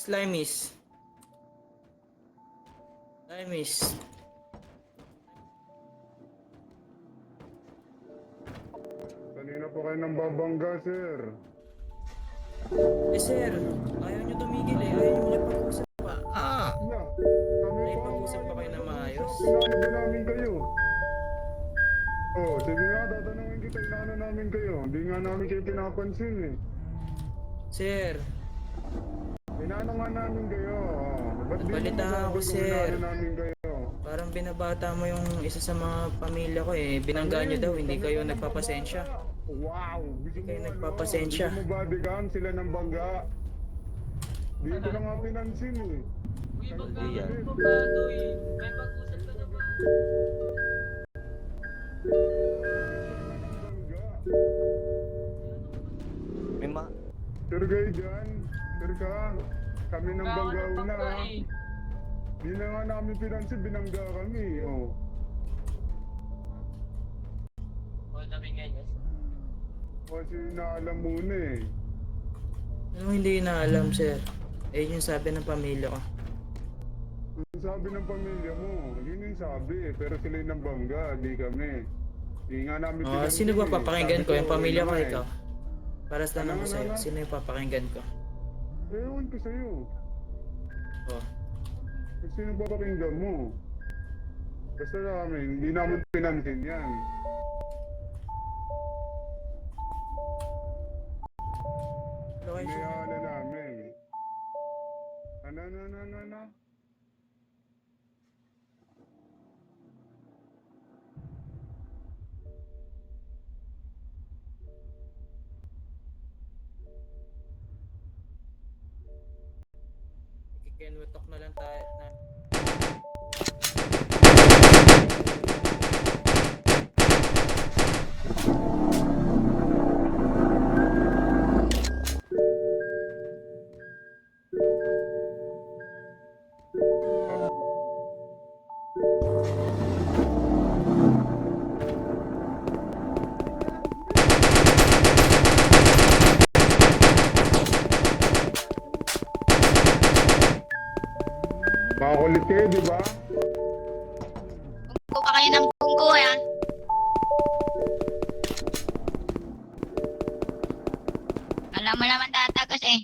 Slimies. Slimies. Kanina po kayo nang babangga, sir. Eh sir, ayaw nyo tumigil eh. Ayaw nyo makipag-usap pa. Na, kami Ay, pa. pag-usap pa kayo na maayos. Pinano ba namin kayo? Oh, sige nga, tatanungin kita, inaano namin kayo. Hindi nga namin kayo pinapansin eh. Sir, Inaano nga namin kayo. Oh. Ba't di mo Nagbalita masabi ako, kung sir. inaano namin kayo? parang binabata mo yung isa sa mga pamilya ko eh. Binangga nyo daw, hindi kayo nagpapasensya. Wow! Gusto Hindi kayo mo nagpapasensya. Gusto mo bodycam sila ng bangga? Dito na nga pinansin eh. Uy, Hindi yan. magkakaroon pa bago eh. May pag-usap ka na ba? Bangga. May ma... Sir kayo dyan. Sir ka. Kami ng bangga Magkakaroon una. pa eh. Di na nga namin pinansin, binangga kami. Oh. O, sabi nga yes. Kasi naalam muna eh. Anong hindi na alam sir? Eh yung sabi ng pamilya ko. Yung sabi ng pamilya mo, yun yung sabi. Pero sila yung ng bangga, di kami. Di nga namin pinansin Sino ba eh. papakinggan Sabi ko? Yung pamilya ko yun nga ikaw? Para sa tanong ko Ano, sa'yo, ano? sino yung papakinggan ko? Ewan ko sa'yo. Oh. Sino ba pakinggan mo? Basta namin, hindi namin pinansin yan. Location. Inayaan na namin. Ano? Ikikenwetok na lang tayo na. Makakulit kayo, di ba? Bungko pa kayo ng bungko, yan. Alam mo naman tatagas eh.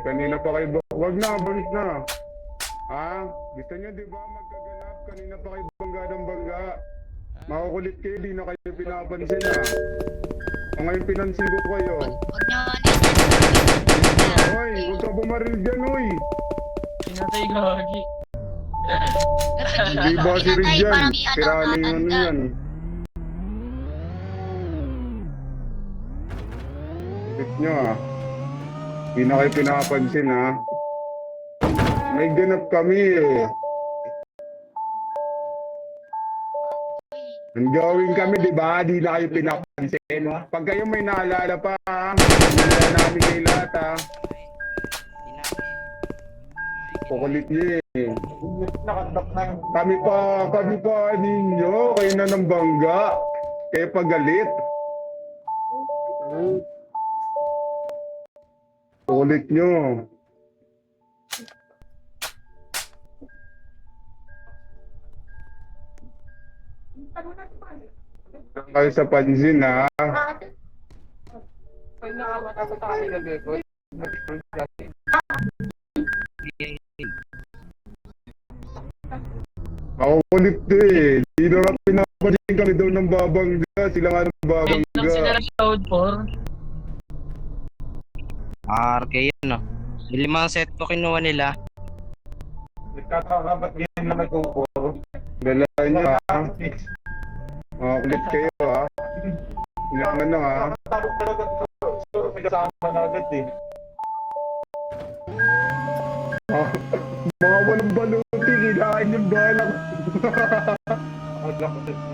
Kanina pa kayo wag na, balik na. Ha? Gusto niyo di ba magkaganap? Kanina pa kayo bangga ng bangga. Makukulit kayo, di na kayo pinapansin ha. Ngayon pinansin ko kayo. Huwag nyo Hoy, huwag ka bumaril dyan, hoy. Pinatay gagi. Hindi ba si Rijan? Tiraling ano yan. Ikit nyo ha. Hindi na kayo pinapansin ha. May ganap kami eh. Ang gawin kami, di ba? Di na kayo pinapansin. Pag kayo may naalala pa, ha? Hindi na namin kayo lahat, ha? Kukulit niyo eh. Kami pa ninyo. Kayo na ng bangga. Kayo pagalit. Kukulit nyo. Kayo sa pansin, ha? Ako kulit eh. Di na nga pinapansin kami daw ng babangga. Sila nga ng Wait lang sila babangga. ng load for. RK yun, no? Yung limang set ko kinuha nila. Nagkakakabat yan na nagkukuro. Dalahan nyo ha. Mga kulit kayo ha. Ilang ano ha. May kasama na agad eh. Mga walang baluti, kinain yung balak.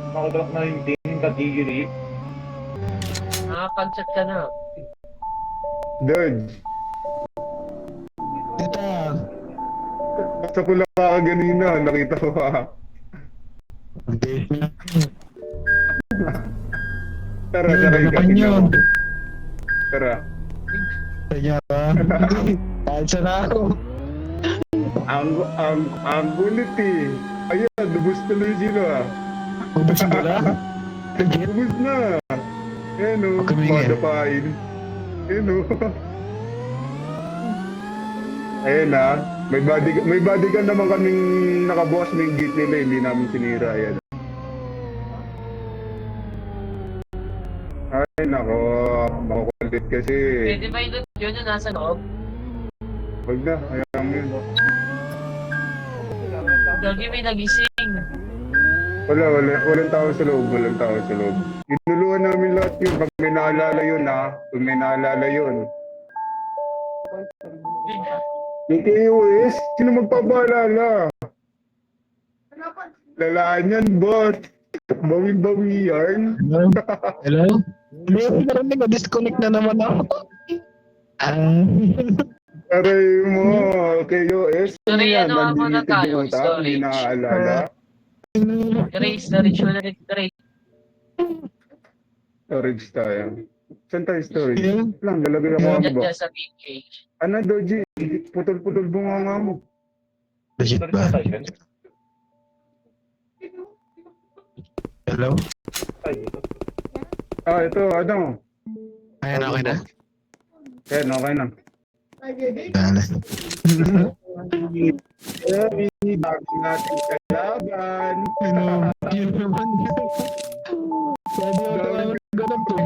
Makagalak na yung din, katigiri. Nakapag-chat ka na. Dodge. Ito, Nasa pula ka ganina, nakita ko ha. Tara, tara, ikatin yun. mo. Tara. Kanya ba? Alsa na ako. Ang kulit eh. Ayan, lubos tuloy sila. Ubus mo na? Sige. Lubos na. Ayan o, Huwag kamingin. madapain. Ayan o. Ayan ha, may body ka naman kaming nakabukas na yung gate nila, hindi namin sinira. Ayan. Ay nako, makukulit kasi. Pwede ba yun yun yung nasa loob? Wag na, hayaan mo yun. Gagi may nagising. Walang tao sa loob, walang tao sa loob. Inuluan namin lahat yun, pag may naalala yun ha, pag may naalala yun. Yung KOS, sino magpapaalala? Lalaan yan, boss. Bawi-bawi yan. Hello? Hello? Hindi ako narinig. Disconnect na naman ako. Aray mo, KOS. Sorry, yan? ano ako na Nandito tayo, yung tao, storage. hindi naaalala. Storage ulit. Storage tayo. Saan tayo storage? Yeah. Lang, lalagay ako ang Diyan box. dyan sa big cage. Ano, Doji? Putol-putol bunga nga mo. Legit ba? Hello? Ah, ito, ano? Ayan, okay na. Yan, okay na. Dala. Hey, bago natin kalaban. Ano? Yun naman. Sabi ako naman ganun to.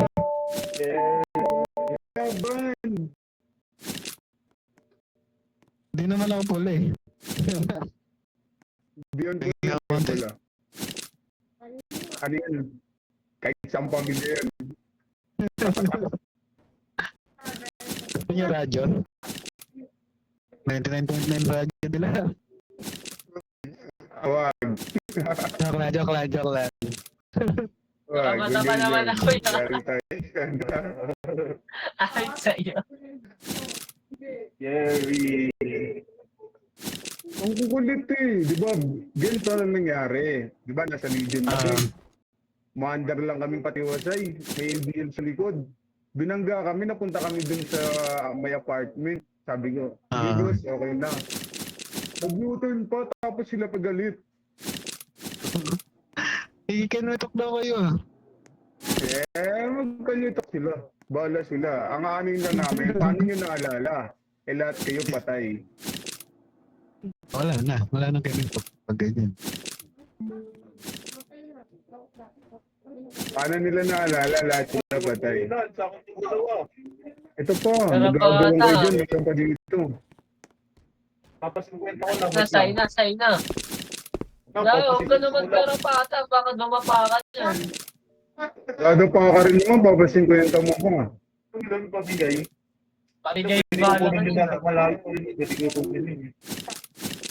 Kalaban. Hindi naman ako pula eh. Beyond Tingnan ko mo, pala. Ano yan? Kahit isang pamilya yan. Ito yung radyo. 99.9 radyo nila. Awag. Joke lang. Awag. Tama naman ako yun. Yari tayo. Ay, sa'yo. Jerry. Ang kukulit eh. Di ba? Ganito na nangyari. Di ba? Nasa Legion kami. Maandar lang kaming patiwasay. May LBL sa likod. Binangga kami. Napunta kami dun sa may apartment. Sabi ko, Vigos, okay na. Nag-U-turn pa. Tapos sila pagalit. Ikinutok daw kayo. Magkalitok sila. Bala sila. Ang aning lang namin, paano nyo naalala? Eh lahat kayo patay. Wala nang kinutok pag ganyan. Paano nila naalala lahat sila patay? Ito po, Pero magagawang pa, kayo dyan, mayroon pa dito. Nasay na. Dahil, huwag ka naman pero pata. Baka dumapa ka dyan. Lado pa ka rin naman, babasin ko yung tamo ko nga. Parigay ba naman yun?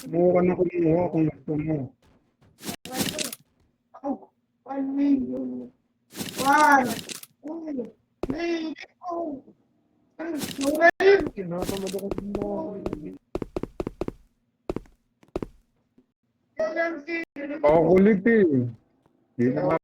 Kumuha ka na kumuha kung gusto mo. Pakukulit eh. Hindi naman